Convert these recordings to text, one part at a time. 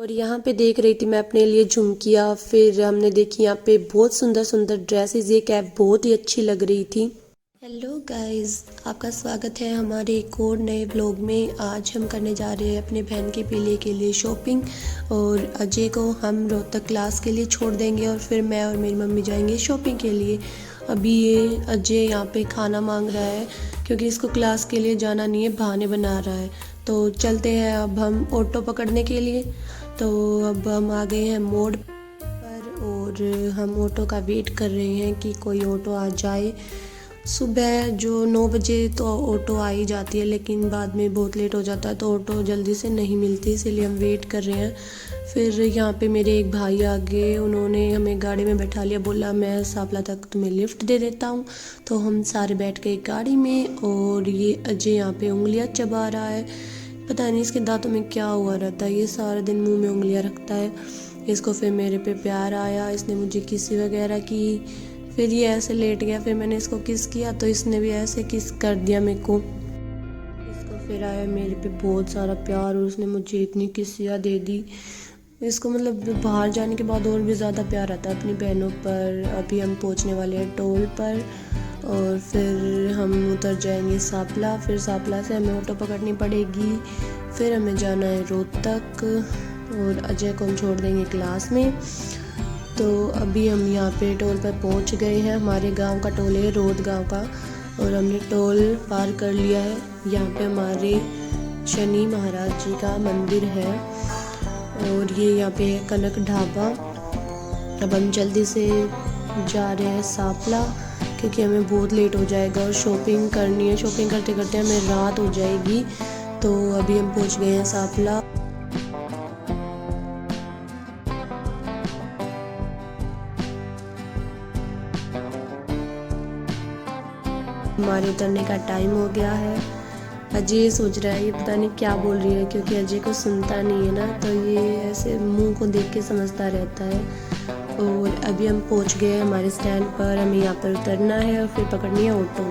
और यहाँ पे देख रही थी मैं अपने लिए झुमकियाँ। फिर हमने देखी यहाँ पे बहुत सुंदर सुंदर ड्रेसेस। ये कैप बहुत ही अच्छी लग रही थी। हेलो गाइस, आपका स्वागत है हमारे एक और नए ब्लॉग में। आज हम करने जा रहे हैं अपने बहन के पीले के लिए शॉपिंग, और अजय को हम रोहतक क्लास के लिए छोड़ देंगे और फिर मैं और मेरी मम्मी जाएंगे शॉपिंग के लिए। अभी ये अजय यहाँ पे खाना मांग रहा है क्योंकि इसको क्लास के लिए जाना नहीं है, बहाने बना रहा है। तो चलते हैं अब हम ऑटो पकड़ने के लिए। तो अब हम आ गए हैं मोड़ पर और हम ऑटो का वेट कर रहे हैं कि कोई ऑटो आ जाए। सुबह जो 9 बजे तो ऑटो आ ही जाती है, लेकिन बाद में बहुत लेट हो जाता है तो ऑटो जल्दी से नहीं मिलती, इसीलिए हम वेट कर रहे हैं। फिर यहाँ पे मेरे एक भाई आ गए, उन्होंने हमें गाड़ी में बैठा लिया, बोला मैं सापला तक तुम्हें लिफ्ट दे देता हूँ। तो हम सारे बैठ गए गाड़ी में। और ये अजय यहाँ पे उंगलियाँ चबा रहा है, पता नहीं इसके दांतों में क्या हुआ रहता है, ये सारा दिन मुंह में उंगलियाँ रखता है। इसको फिर मेरे पे प्यार आया, इसने मुझे किसी वगैरह की। फिर ये ऐसे लेट गया, फिर मैंने इसको किस किया तो इसने भी ऐसे किस कर दिया मेरे को। इसको फिर आया मेरे पे बहुत सारा प्यार और उसने मुझे इतनी किसियाँ दे दी। इसको मतलब बाहर जाने के बाद और भी ज़्यादा प्यार आता है अपनी बहनों पर। अभी हम पहुंचने वाले हैं टोल पर और फिर हम उतर जाएंगे सापला। फिर सापला से हमें ऑटो पकड़नी पड़ेगी, फिर हमें जाना है रोहतक और अजय को हम छोड़ देंगे क्लास में। तो अभी हम यहाँ पे टोल पर पहुँच गए हैं। हमारे गांव का टोल है, रोहत गांव का, और हमने टोल पार कर लिया है। यहाँ पे हमारे शनि महाराज जी का मंदिर है और ये यहाँ पे है कनक ढाबा। अब हम जल्दी से जा रहे हैं सापला क्योंकि हमें बहुत लेट हो जाएगा और शॉपिंग करनी है। शॉपिंग करते करते हमें रात हो जाएगी। तो अभी हम पहुँच गए हैं सापला। हमारे उतरने का टाइम हो गया है। अजय सोच रहा है ये पता नहीं क्या बोल रही है, क्योंकि अजय को सुनता नहीं है ना, तो ये ऐसे मुंह को देख के समझता रहता है। और अभी हम पहुंच गए हमारे स्टैंड पर, हमें यहाँ पर उतरना है और फिर पकड़नी है ऑटो।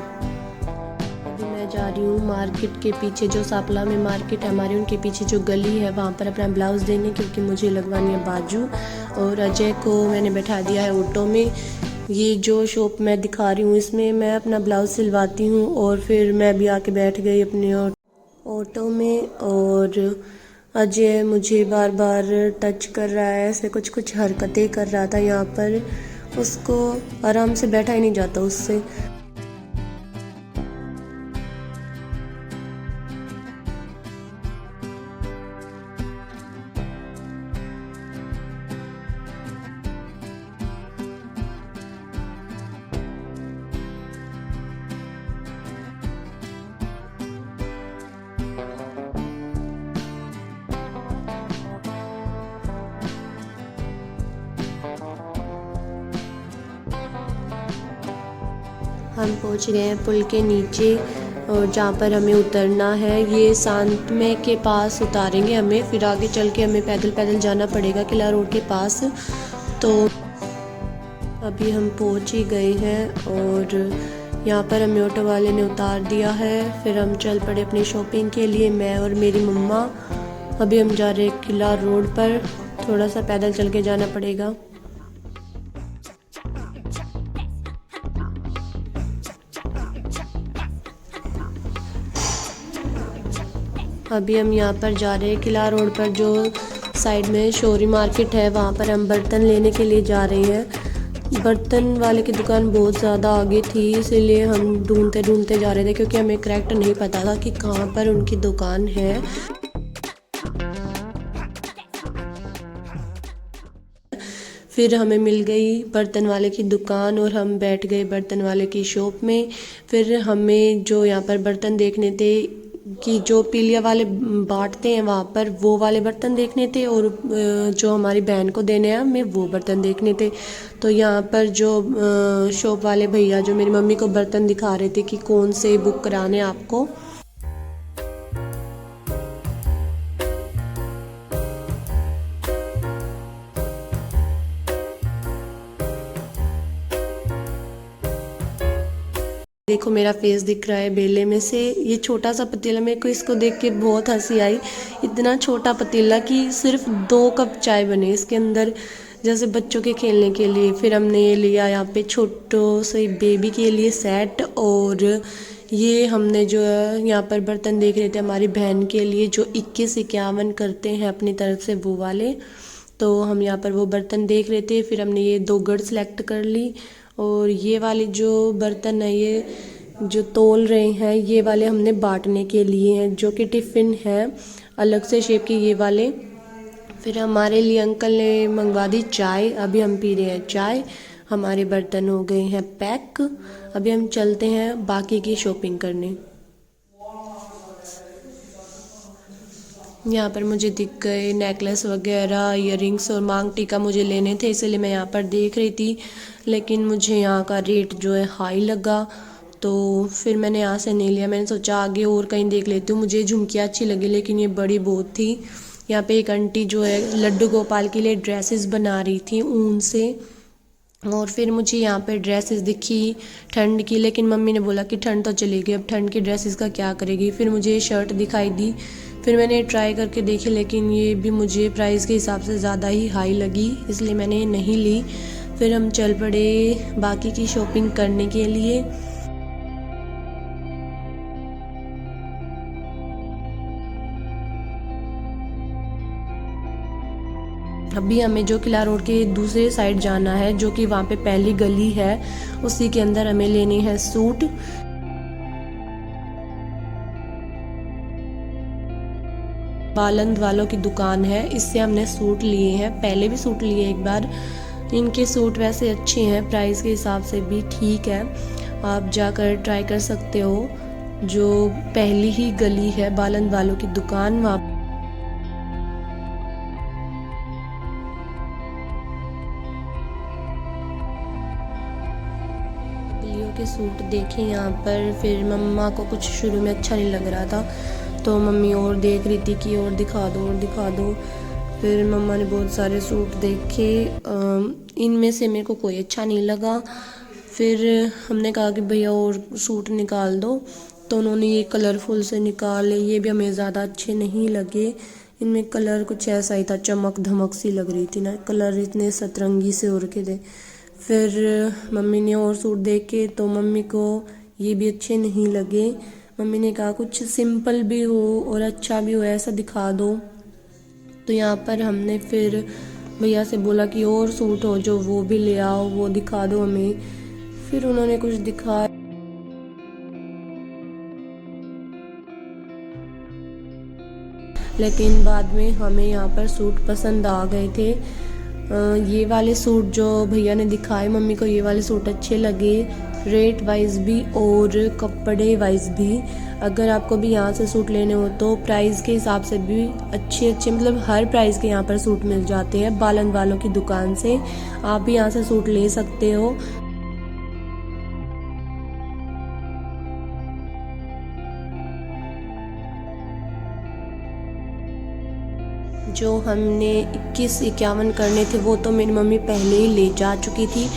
अभी मैं जा रही हूँ मार्केट के पीछे, जो सापला में मार्केट है हमारी, उनके पीछे जो गली है वहाँ पर अपना ब्लाउज़ देने, क्योंकि मुझे लगवानी है बाजू। और अजय को मैंने बैठा दिया है ऑटो में। ये जो शॉप मैं दिखा रही हूँ इसमें मैं अपना ब्लाउज़ सिलवाती हूँ। और फिर मैं भी आके बैठ गई अपने ऑटो में। और अजय मुझे बार बार टच कर रहा है, ऐसे कुछ कुछ हरकतें कर रहा था यहाँ पर। उसको आराम से बैठा ही नहीं जाता उससे। हम पहुंच गए हैं पुल के नीचे और जहाँ पर हमें उतरना है, ये सांतमे के पास उतारेंगे हमें। फिर आगे चल के हमें पैदल पैदल जाना पड़ेगा किला रोड के पास। तो अभी हम पहुंच ही गए हैं और यहाँ पर हमें ऑटो वाले ने उतार दिया है। फिर हम चल पड़े अपनी शॉपिंग के लिए, मैं और मेरी मम्मा। अभी हम जा रहे हैं किला रोड पर, थोड़ा सा पैदल चल के जाना पड़ेगा। अभी हम यहाँ पर जा रहे हैं किला रोड पर, जो साइड में शोरी मार्केट है, वहाँ पर हम बर्तन लेने के लिए जा रहे हैं। बर्तन वाले की दुकान बहुत ज़्यादा आगे थी, इसीलिए हम ढूंढते ढूंढते जा रहे थे, क्योंकि हमें करेक्ट नहीं पता था कि कहाँ पर उनकी दुकान है। फिर हमें मिल गई बर्तन वाले की दुकान और हम बैठ गए बर्तन वाले की शॉप में। फिर हमें जो यहाँ पर बर्तन देखने थे कि जो पीलिया वाले बांटते हैं वहाँ पर, वो वाले बर्तन देखने थे, और जो हमारी बहन को देने हैं हमें वो बर्तन देखने थे। तो यहाँ पर जो शॉप वाले भैया जो मेरी मम्मी को बर्तन दिखा रहे थे कि कौन से बुक कराने आपको। देखो मेरा फेस दिख रहा है बेले में से। ये छोटा सा पतीला, मेरे को इसको देख के बहुत हंसी आई। इतना छोटा पतीला कि सिर्फ 2 कप चाय बने इसके अंदर, जैसे बच्चों के खेलने के लिए। फिर हमने ये लिया यहाँ पे छोटो से बेबी के लिए सेट। और ये हमने जो है यहाँ पर बर्तन देख रहे थे हमारी बहन के लिए, जो 21-51 करते हैं अपनी तरफ से वो वाले। तो हम यहाँ पर वो बर्तन देख रहे थे। फिर हमने ये 2 गढ़ सेलेक्ट कर ली। और ये वाले जो बर्तन है, ये जो तोल रहे हैं, ये वाले हमने बांटने के लिए हैं, जो कि टिफ़िन है अलग से शेप के ये वाले। फिर हमारे लिए अंकल ने मंगवा दी चाय। अभी हम पी रहे हैं चाय। हमारे बर्तन हो गए हैं पैक। अभी हम चलते हैं बाकी की शॉपिंग करने। यहाँ पर मुझे दिख गए नेकलेस वगैरह, इयररिंग्स और मांग टीका मुझे लेने थे, इसलिए मैं यहाँ पर देख रही थी। लेकिन मुझे यहाँ का रेट जो है हाई लगा, तो फिर मैंने यहाँ से नहीं लिया। मैंने सोचा आगे और कहीं देख लेती हूँ। मुझे झुमकियाँ अच्छी लगी, लेकिन ये बड़ी बहुत थी। यहाँ पे एक आंटी जो है लड्डू गोपाल के लिए ड्रेसेस बना रही थी ऊन से। और फिर मुझे यहाँ पे ड्रेसेस दिखी ठंड की, लेकिन मम्मी ने बोला कि ठंड तो चली गई, अब ठंड की ड्रेसेस का क्या करेगी। फिर मुझे ये शर्ट दिखाई दी, फिर मैंने ट्राई करके देखी, लेकिन ये भी मुझे प्राइस के हिसाब से ज़्यादा ही हाई लगी, इसलिए मैंने ये नहीं ली। फिर हम चल पड़े बाकी की शॉपिंग करने के लिए। अभी हमें जो किला रोड के दूसरे साइड जाना है, जो कि वहाँ पे पहली गली है, उसी के अंदर हमें लेने हैं सूट। बालंद वालों की दुकान है, इससे हमने सूट लिए हैं। पहले भी सूट लिए एक बार। इनके सूट वैसे अच्छे हैं, प्राइस के हिसाब से भी ठीक है, आप जाकर ट्राई कर सकते हो। जो पहली ही गली है बालंद वालों की दुकान, वहाँ के सूट देखे यहाँ पर। फिर मम्मा को कुछ शुरू में अच्छा नहीं लग रहा था, तो मम्मी और देख रही थी कि और दिखा दो और दिखा दो। फिर मम्मा ने बहुत सारे सूट देखे, इनमें से मेरे को कोई अच्छा नहीं लगा। फिर हमने कहा कि भैया और सूट निकाल दो, तो उन्होंने ये कलरफुल से निकाले। ये भी हमें ज़्यादा अच्छे नहीं लगे, इनमें कलर कुछ ऐसा ही था, चमक धमक सी लग रही थी ना, कलर इतने सतरंगी से हो रखे थे। फिर मम्मी ने और सूट देखे, तो मम्मी को ये भी अच्छे नहीं लगे। मम्मी ने कहा कुछ सिंपल भी हो और अच्छा भी हो, ऐसा दिखा दो। तो यहाँ पर हमने फिर भैया से बोला कि और सूट हो जो वो भी ले आओ, वो दिखा दो हमें। फिर उन्होंने कुछ दिखाया, लेकिन बाद में हमें यहाँ पर सूट पसंद आ गए थे। ये वाले सूट जो भैया ने दिखाए मम्मी को, ये वाले सूट अच्छे लगे, रेट वाइज भी और कपड़े वाइज भी। अगर आपको भी यहाँ से सूट लेने हो तो प्राइस के हिसाब से भी अच्छे अच्छे, मतलब हर प्राइस के यहाँ पर सूट मिल जाते हैं बालंद वालों की दुकान से। आप भी यहाँ से सूट ले सकते हो। जो हमने 21-51 करने थे वो तो मेरी मम्मी पहले ही ले जा चुकी थी।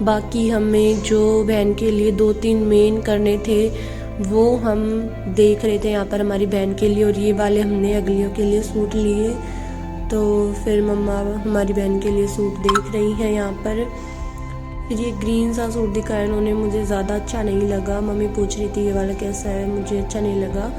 बाकी हमें जो बहन के लिए 2-3 मेन करने थे वो हम देख रहे थे यहाँ पर हमारी बहन के लिए, और ये वाले हमने अगलियों के लिए सूट लिए। तो फिर मम्मा हमारी बहन के लिए सूट देख रही हैं यहाँ पर। फिर ये ग्रीन सा सूट दिखाया उन्होंने, मुझे ज़्यादा अच्छा नहीं लगा। मम्मी पूछ रही थी ये वाला कैसा है, मुझे अच्छा नहीं लगा।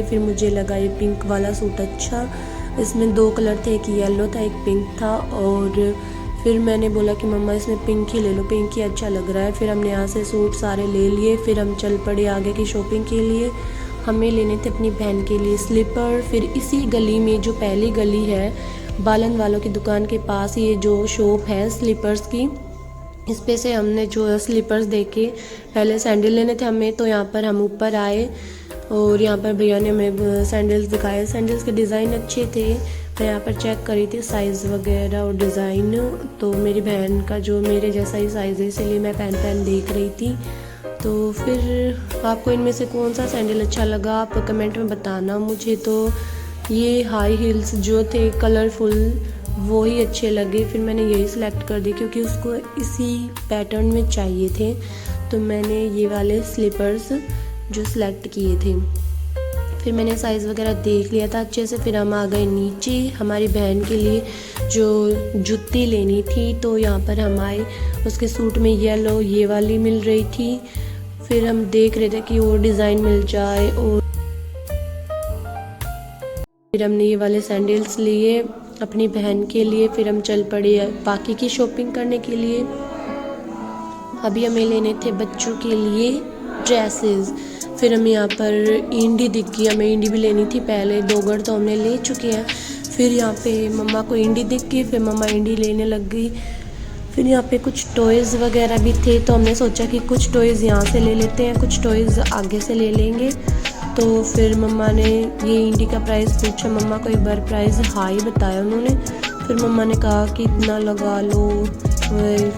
फिर मुझे लगा ये पिंक वाला सूट अच्छा। इसमें 2 कलर थे, एक येलो था एक पिंक था। और फिर मैंने बोला कि मम्मा इसमें पिंक ही ले लो, पिंक ही अच्छा लग रहा है। फिर हमने यहाँ से सूट सारे ले लिए। फिर हम चल पड़े आगे की शॉपिंग के लिए। हमें लेने थे अपनी बहन के लिए स्लीपर। फिर इसी गली में जो पहली गली है बालन वालों की दुकान के पास, ये जो शॉप है स्लीपर्स की, इस पे से हमने जो स्लीपर्स देखे। पहले सैंडल लेने थे हमें, तो यहाँ पर हम ऊपर आए और यहाँ पर भैया ने हमें सैंडल्स दिखाए। सैंडल्स के डिज़ाइन अच्छे थे। मैं यहाँ पर चेक करी थी साइज़ वगैरह और डिज़ाइन, तो मेरी बहन का जो मेरे जैसा ही साइज़ है, इसलिए मैं पहन देख रही थी। तो फिर आपको इनमें से कौन सा सैंडल अच्छा लगा आप कमेंट में बताना। मुझे तो ये हाई हील्स जो थे कलरफुल वो ही अच्छे लगे, फिर मैंने यही सिलेक्ट कर दी क्योंकि उसको इसी पैटर्न में चाहिए थे। तो मैंने ये वाले स्लीपर्स जो सिलेक्ट किए थे। फिर मैंने साइज़ वगैरह देख लिया था अच्छे से। फिर हम आ गए नीचे हमारी बहन के लिए जो जूती लेनी थी। तो यहाँ पर हम आए, उसके सूट में येलो ये वाली मिल रही थी। फिर हम देख रहे थे कि और डिज़ाइन मिल जाए, और फिर हमने ये वाले सैंडल्स लिए अपनी बहन के लिए। फिर हम चल पड़े बाकी की शॉपिंग करने के लिए। अभी हमें लेने थे बच्चों के लिए ड्रेसेस। फिर हमें यहाँ पर इंडी दिख गई, हमें इंडी भी लेनी थी। पहले 2 गढ़ तो हमने ले चुके हैं। फिर यहाँ पे मम्मा को इंडी दिख गई, फिर मम्मा इंडी लेने लग गई। फिर यहाँ पे कुछ टॉयज़ वगैरह भी थे, तो हमने सोचा कि कुछ टॉयज़ यहाँ से ले लेते हैं, कुछ टॉयज़ आगे से ले लेंगे। तो फिर मम्मा ने ये इंडी का प्राइस पूछा, मम्मा को एक बार प्राइस हाई बताया उन्होंने। फिर मम्मा ने कहा कि इतना लगा लो,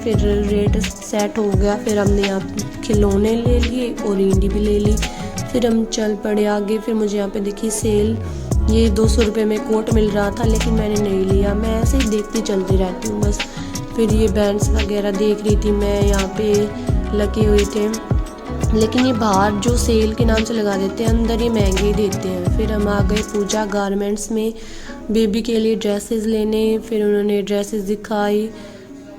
फिर रेट सेट हो गया। फिर हमने यहाँ खिलौने ले लिए और इंडी भी ले ली। फिर हम चल पड़े आगे। फिर मुझे यहाँ पे देखी सेल, ये 200 रुपये में कोट मिल रहा था, लेकिन मैंने नहीं लिया। मैं ऐसे ही देखती चलती रहती हूँ बस। फिर ये बैंड्स वगैरह देख रही थी मैं, यहाँ पे लगे हुए थे, लेकिन ये बाहर जो सेल के नाम से लगा देते हैं, अंदर ये महंगे देते हैं। फिर हम आ गए पूजा गारमेंट्स में बेबी के लिए ड्रेसेस लेने। फिर उन्होंने ड्रेसेस दिखाई,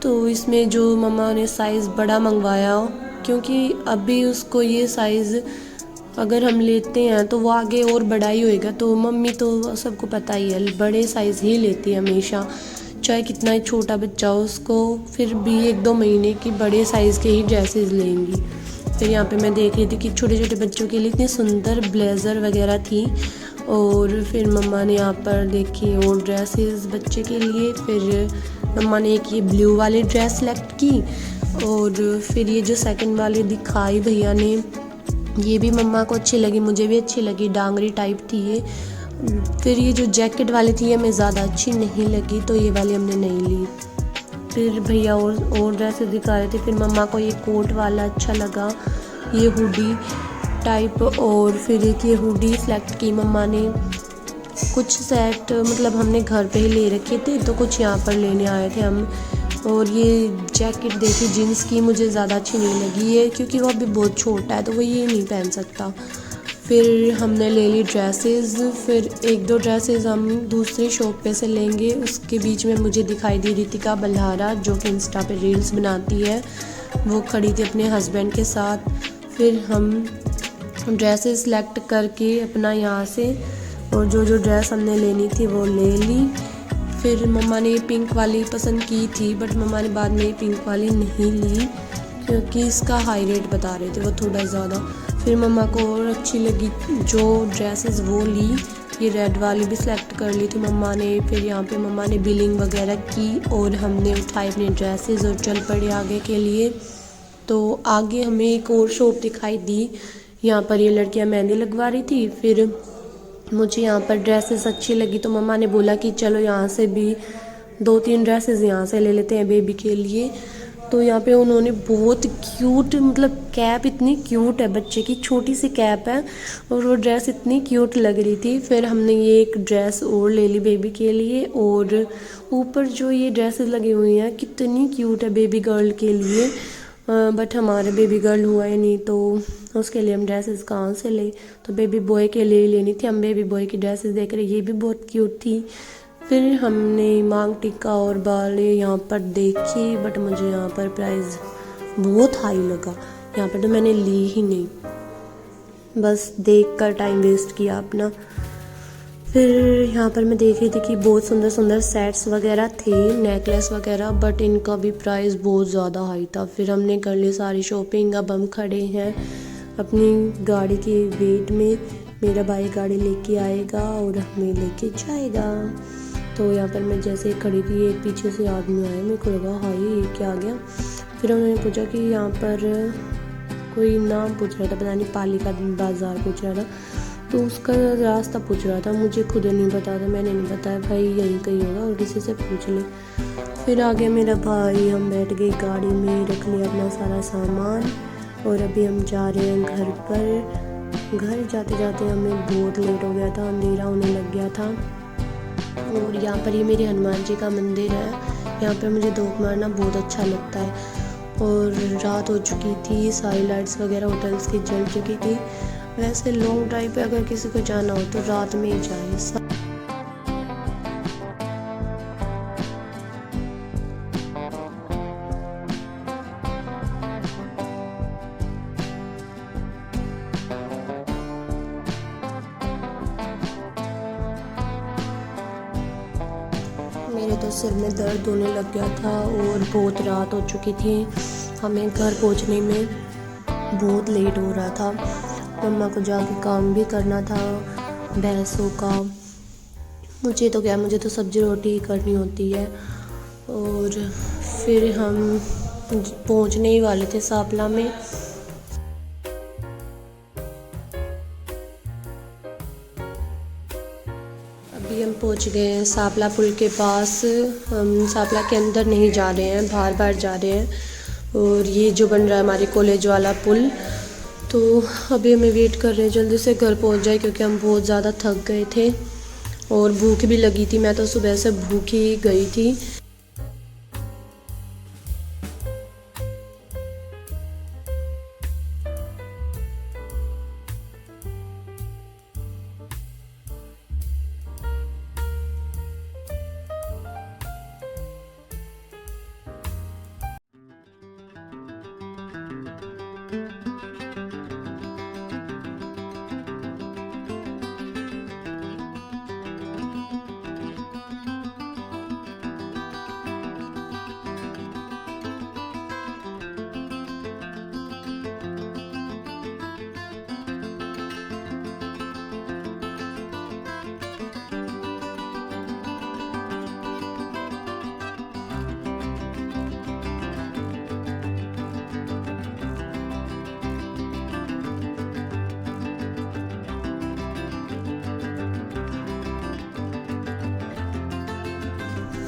तो इसमें जो मम्मा ने साइज़ बड़ा मंगवाया, क्योंकि अभी उसको ये साइज़ अगर हम लेते हैं तो वो आगे और बड़ा ही होएगा। तो मम्मी तो सबको पता ही है बड़े साइज़ ही लेती है हमेशा, चाहे कितना ही छोटा बच्चा हो उसको, फिर भी 1-2 महीने की बड़े साइज़ के ही ड्रेसेस लेंगी। फिर यहाँ पे मैं देख रही थी कि छोटे छोटे बच्चों के लिए इतनी सुंदर ब्लेज़र वगैरह थी। और फिर मम्मा ने यहाँ पर देखी और ड्रेसेस बच्चे के लिए। फिर मम्मा ने एक ये ब्लू वाली ड्रेस सेलेक्ट की, और फिर ये जो सेकंड वाली दिखाई भैया ने, ये भी मम्मा को अच्छी लगी, मुझे भी अच्छी लगी, डांगरी टाइप थी ये। फिर ये जो जैकेट वाली थी हमें ज़्यादा अच्छी नहीं लगी, तो ये वाली हमने नहीं ली। फिर भैया और ड्रेसेस दिखा रहे थे। फिर मम्मा को ये कोट वाला अच्छा लगा, ये हुडी टाइप। और फिर एक ये हुडी सेलेक्ट की मम्मा ने। कुछ सेट मतलब हमने घर पे ही ले रखे थे, तो कुछ यहाँ पर लेने आए थे हम। और ये जैकेट देखी जीन्स की, मुझे ज़्यादा अच्छी नहीं लगी है, क्योंकि वो अभी बहुत छोटा है तो वो ये नहीं पहन सकता। फिर हमने ले ली ड्रेसेस। फिर 1-2 ड्रेसेस हम दूसरी शॉप पे से लेंगे। उसके बीच में मुझे दिखाई दी रितिका बल्हारा, जो कि इंस्टा पे रील्स बनाती है, वो खड़ी थी अपने हस्बैंड के साथ। फिर हम ड्रेसेस सेलेक्ट करके अपना यहाँ से, और जो ड्रेस हमने लेनी थी वो ले ली। फिर मम्मा ने पिंक वाली पसंद की थी, बट मम्मा ने बाद में ये पिंक वाली नहीं ली, क्योंकि इसका हाई रेट बता रहे थे वो थोड़ा ज़्यादा। फिर मम्मा को और अच्छी लगी जो ड्रेसेस वो ली। ये रेड वाली भी सिलेक्ट कर ली थी मम्मा ने। फिर यहाँ पे मम्मा ने बिलिंग वगैरह की, और हमने उठाए अपने ड्रेसेस और चल पड़े आगे के लिए। तो आगे हमें एक और शॉप दिखाई दी, यहाँ पर ये लड़कियाँ मेहंदी लगवा रही थी। फिर मुझे यहाँ पर ड्रेसेस अच्छी लगी, तो मम्मा ने बोला कि चलो यहाँ से भी 2-3 ड्रेसेस यहाँ से ले लेते हैं बेबी के लिए। तो यहाँ पे उन्होंने बहुत क्यूट, मतलब कैप इतनी क्यूट है, बच्चे की छोटी सी कैप है, और वो ड्रेस इतनी क्यूट लग रही थी। फिर हमने ये एक ड्रेस और ले ली बेबी के लिए। और ऊपर जो ये ड्रेसेस लगी हुई हैं कितनी क्यूट है बेबी गर्ल के लिए, बट हमारे बेबी गर्ल हुआ ही नहीं, तो उसके लिए हम ड्रेसेस कहाँ से ले। तो बेबी बॉय के लिए लेनी थी। हम बेबी बॉय की ड्रेसेस देख रहे, ये भी बहुत क्यूट थी। फिर हमने मांग टिक्का और बाले यहाँ पर देखी, बट मुझे यहाँ पर प्राइस बहुत हाई लगा, यहाँ पर तो मैंने ली ही नहीं, बस देख कर टाइम वेस्ट किया अपना। फिर यहाँ पर मैं देख रही थी कि बहुत सुंदर सुंदर सेट्स वगैरह थे, नेकलेस वगैरह, बट इनका भी प्राइस बहुत ज़्यादा हाई था। फिर हमने कर ली सारी शॉपिंग। अब हम खड़े हैं अपनी गाड़ी के वेट में, मेरा भाई गाड़ी लेके आएगा और हमें लेके जाएगा। तो यहाँ पर मैं जैसे खड़ी थी, एक पीछे से आदमी आया, मेरे को लगा हाय ये क्या आ गया। फिर उन्होंने पूछा कि यहाँ पर कोई नाम पूछ रहा था, पता नहीं पालिका बाज़ार पूछ रहा था, तो उसका रास्ता पूछ रहा था, मुझे खुद नहीं पता था, मैंने नहीं बताया भाई यहीं कहीं होगा और किसी से पूछ ले। फिर आ गया मेरा भाई, हम बैठ गए गाड़ी में, रख लिया अपना सारा सामान, और अभी हम जा रहे हैं घर पर। घर जाते जाते हमें बहुत लेट हो गया था, अंधेरा होने लग गया था। और यहाँ पर ये मेरे हनुमान जी का मंदिर है, यहाँ पर मुझे धूप मारना बहुत अच्छा लगता है। और रात हो चुकी थी, सारी लाइट्स वगैरह होटल्स की जल चुकी थी। वैसे लॉन्ग ड्राइव पे अगर किसी को जाना हो तो रात में ही जाए। मेरे तो सिर में दर्द होने लग गया था और बहुत रात हो चुकी थी। हमें घर पहुंचने में बहुत लेट हो रहा था। मम्मा को जाके काम भी करना था भैंसों का। मुझे तो सब्जी रोटी ही करनी होती है। और फिर हम पहुंचने ही वाले थे सांपला में। अभी हम पहुंच गए हैं सांपला पुल के पास। हम सांपला के अंदर नहीं जा रहे हैं, बाहर बाहर जा रहे हैं। और ये जो बन रहा है हमारे कॉलेज वाला पुल, तो अभी हमें वेट कर रहे हैं जल्दी से घर पहुंच जाए, क्योंकि हम बहुत ज़्यादा थक गए थे और भूख भी लगी थी। मैं तो सुबह से भूखी गई थी।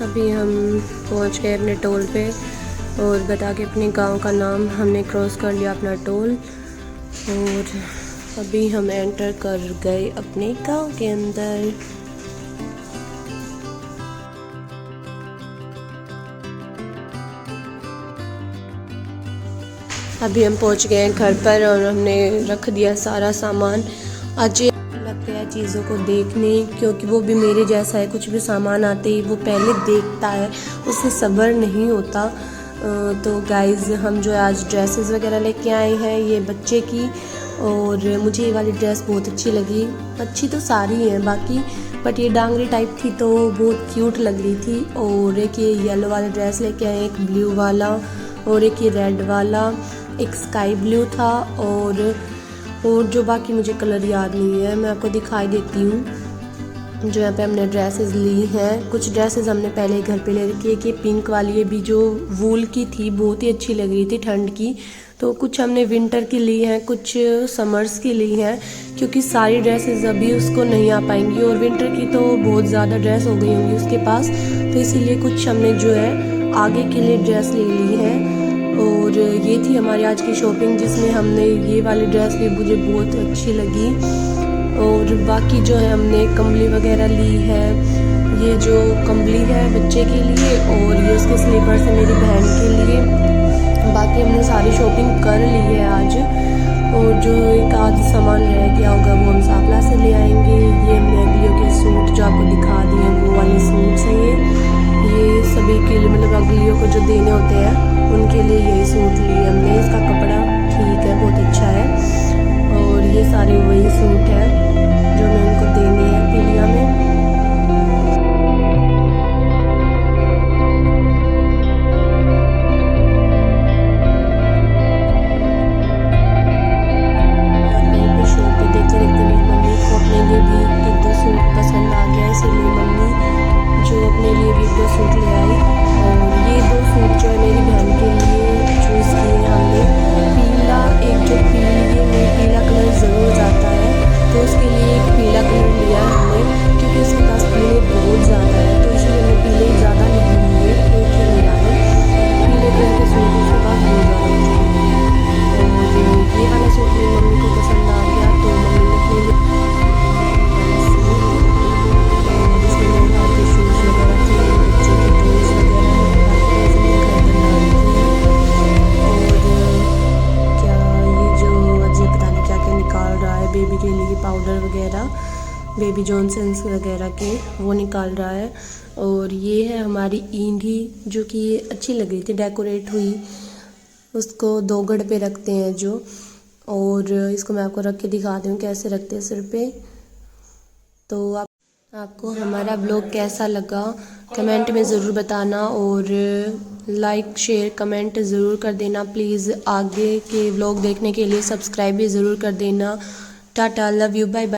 अभी हम पहुंच गए अपने टोल पे और बता के अपने गांव का नाम हमने क्रॉस कर लिया अपना टोल। और अभी हम एंटर कर गए अपने गांव के अंदर। अभी हम पहुंच गए हैं घर पर और हमने रख दिया सारा सामान। आज लगता है चीज़ों को देखने, क्योंकि वो भी मेरे जैसा है, कुछ भी सामान आते ही वो पहले देखता है, उससे सब्र नहीं होता। तो गाइज़ हम जो आज ड्रेसेस वगैरह लेके आए हैं ये बच्चे की, और मुझे ये वाली ड्रेस बहुत अच्छी लगी। अच्छी तो सारी हैं बाकी, बट ये डांगरी टाइप थी तो बहुत क्यूट लग रही थी। और एक ये येलो वाला ड्रेस लेके आए, एक ब्लू वाला और एक ये रेड वाला, एक स्काई ब्लू था। और जो बाकी मुझे कलर याद नहीं है, मैं आपको दिखाई देती हूँ। जो यहाँ पे हमने ड्रेसेस ली हैं, कुछ ड्रेसेस हमने पहले घर पे ले रखी है। कि पिंक वाली ये भी जो वूल की थी बहुत ही अच्छी लग रही थी ठंड की। तो कुछ हमने विंटर की ली हैं, कुछ समर्स की ली हैं, क्योंकि सारी ड्रेसेस अभी उसको नहीं आ पाएंगी। और विंटर की तो बहुत ज़्यादा ड्रेस हो गई होंगी उसके पास, तो इसीलिए कुछ हमने जो है आगे के लिए ड्रेस ले ली है। और ये थी हमारी आज की शॉपिंग, जिसमें हमने ये वाली ड्रेस भी मुझे बहुत अच्छी लगी। और बाकी जो है हमने कंबली वगैरह ली है। ये जो कंबली है बच्चे के लिए और ये उसके स्लीपर्स है मेरी बहन के लिए। बाकी हमने सारी शॉपिंग कर ली है आज। और जो एक आध सामान रह गया होगा वो हम सांपला से ले आएंगे। ये हमने अगलियों के सूट जो आपको दिखा दिए वो वाले सूट्स हैं। ये सभी के लिए मतलब अगलियों को जो देने होते हैं उनके लिए यही सूट लिए हमने। इसका कपड़ा ठीक है, बहुत अच्छा है। और ये सारे वही सूट हैं जो मैं उनको देने हैं पीलिया में। सूट ले आई। और ये दो सूट जो है मेरी बहन के लिए चूज़ किए हमने, के लिए पाउडर वगैरह बेबी जॉनसन्स वगैरह के, वो निकाल रहा है। और ये है हमारी ईंधी जो कि अच्छी लग रही थी, डेकोरेट हुई, उसको 2 गढ़ पे रखते हैं जो। और इसको मैं आपको रख के दिखाती हूँ कैसे रखते हैं सिर पे। तो आपको हमारा ब्लॉग कैसा लगा कमेंट में ज़रूर बताना, और लाइक शेयर कमेंट ज़रूर कर देना प्लीज़। आगे के ब्लॉग देखने के लिए सब्सक्राइब भी ज़रूर कर देना। Tata, love you, bye bye.